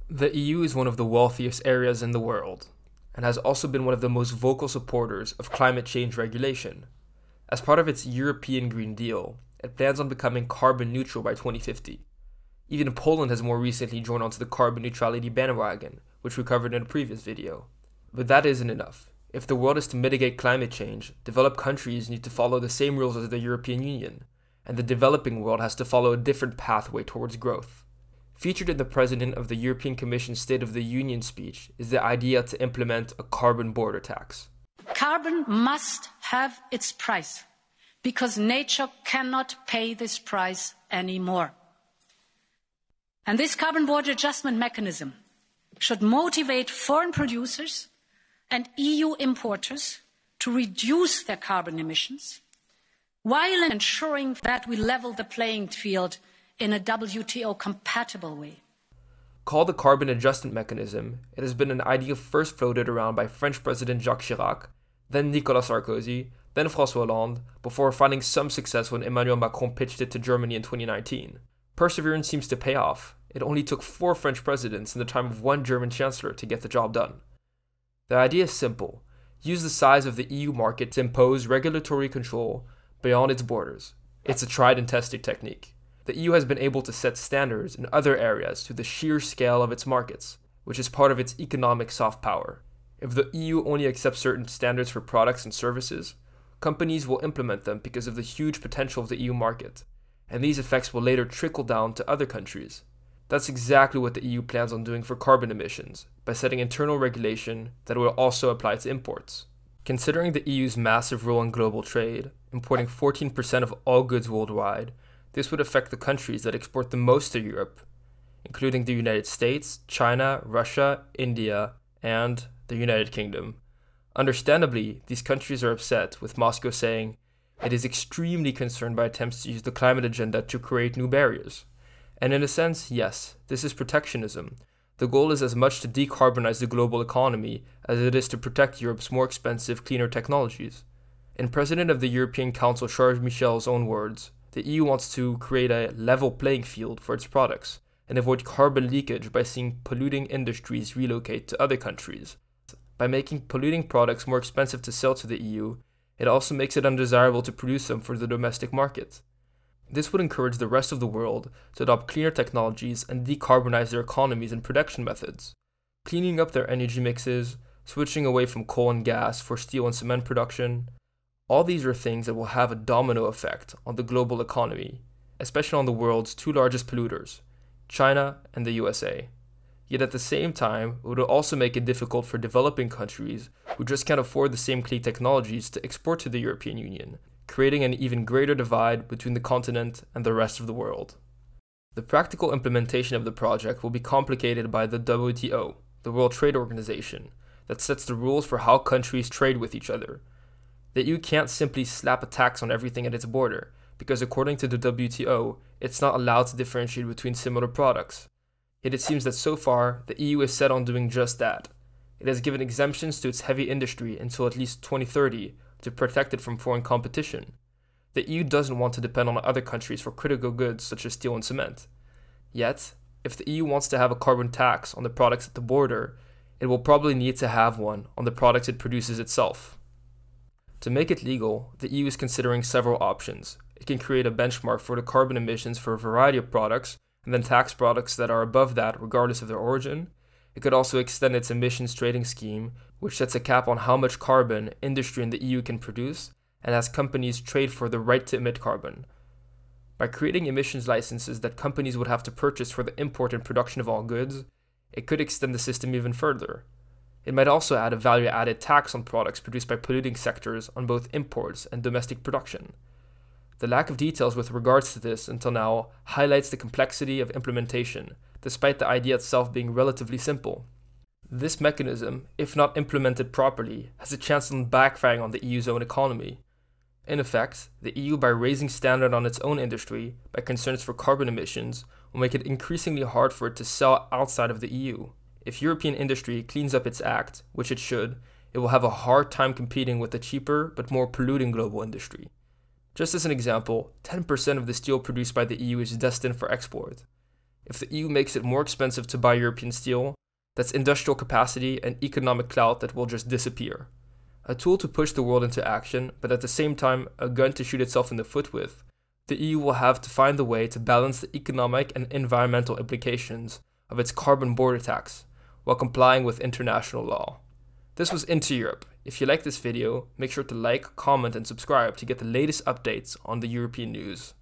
The EU is one of the wealthiest areas in the world, and has also been one of the most vocal supporters of climate change regulation. As part of its European Green Deal, it plans on becoming carbon neutral by 2050. Even Poland has more recently joined onto the carbon neutrality bandwagon, which we covered in a previous video. But that isn't enough. If the world is to mitigate climate change, developed countries need to follow the same rules as the European Union, and the developing world has to follow a different pathway towards growth. Featured in the President of the European Commission's State of the Union speech is the idea to implement a carbon border tax. Carbon must have its price, because nature cannot pay this price anymore. And this carbon border adjustment mechanism should motivate foreign producers and EU importers to reduce their carbon emissions, while ensuring that we level the playing field in a WTO-compatible way. Called the carbon adjustment mechanism, it has been an idea first floated around by French President Jacques Chirac, then Nicolas Sarkozy, then François Hollande, before finding some success when Emmanuel Macron pitched it to Germany in 2019. Perseverance seems to pay off. It only took 4 French presidents in the time of 1 German chancellor to get the job done. The idea is simple. Use the size of the EU market to impose regulatory control beyond its borders. It's a tried and tested technique. The EU has been able to set standards in other areas through the sheer scale of its markets, which is part of its economic soft power. If the EU only accepts certain standards for products and services, companies will implement them because of the huge potential of the EU market, and these effects will later trickle down to other countries. That's exactly what the EU plans on doing for carbon emissions, by setting internal regulation that will also apply to imports. Considering the EU's massive role in global trade, importing 14% of all goods worldwide, this would affect the countries that export the most to Europe, including the United States, China, Russia, India, and the United Kingdom. Understandably, these countries are upset, with Moscow saying it is extremely concerned by attempts to use the climate agenda to create new barriers. And in a sense, yes, this is protectionism. The goal is as much to decarbonize the global economy as it is to protect Europe's more expensive, cleaner technologies. In President of the European Council Charles Michel's own words, the EU wants to create a level playing field for its products and avoid carbon leakage by seeing polluting industries relocate to other countries. By making polluting products more expensive to sell to the EU, it also makes it undesirable to produce them for the domestic market. This would encourage the rest of the world to adopt cleaner technologies and decarbonize their economies and production methods, cleaning up their energy mixes, switching away from coal and gas for steel and cement production. All these are things that will have a domino effect on the global economy, especially on the world's 2 largest polluters, China and the USA. Yet at the same time, it would also make it difficult for developing countries who just can't afford the same clean technologies to export to the European Union, creating an even greater divide between the continent and the rest of the world. The practical implementation of the project will be complicated by the WTO, the World Trade Organization, that sets the rules for how countries trade with each other. The EU can't simply slap a tax on everything at its border, because according to the WTO, it's not allowed to differentiate between similar products. Yet it seems that so far, the EU is set on doing just that. It has given exemptions to its heavy industry until at least 2030 to protect it from foreign competition. The EU doesn't want to depend on other countries for critical goods such as steel and cement. Yet, if the EU wants to have a carbon tax on the products at the border, it will probably need to have one on the products it produces itself. To make it legal, the EU is considering several options. It can create a benchmark for the carbon emissions for a variety of products, and then tax products that are above that regardless of their origin. It could also extend its emissions trading scheme, which sets a cap on how much carbon industry in the EU can produce, and has companies trade for the right to emit carbon. By creating emissions licenses that companies would have to purchase for the import and production of all goods, it could extend the system even further. It might also add a value-added tax on products produced by polluting sectors on both imports and domestic production. The lack of details with regards to this until now highlights the complexity of implementation, despite the idea itself being relatively simple. This mechanism, if not implemented properly, has a chance of backfiring on the EU's own economy. In effect, the EU, by raising standard on its own industry, by concerns for carbon emissions, will make it increasingly hard for it to sell outside of the EU. If European industry cleans up its act, which it should, it will have a hard time competing with the cheaper but more polluting global industry. Just as an example, 10% of the steel produced by the EU is destined for export. If the EU makes it more expensive to buy European steel, that's industrial capacity and economic clout that will just disappear. A tool to push the world into action, but at the same time a gun to shoot itself in the foot with, the EU will have to find a way to balance the economic and environmental implications of its carbon border tax while complying with international law. This was Into Europe. If you like this video, make sure to like, comment and subscribe to get the latest updates on the European news.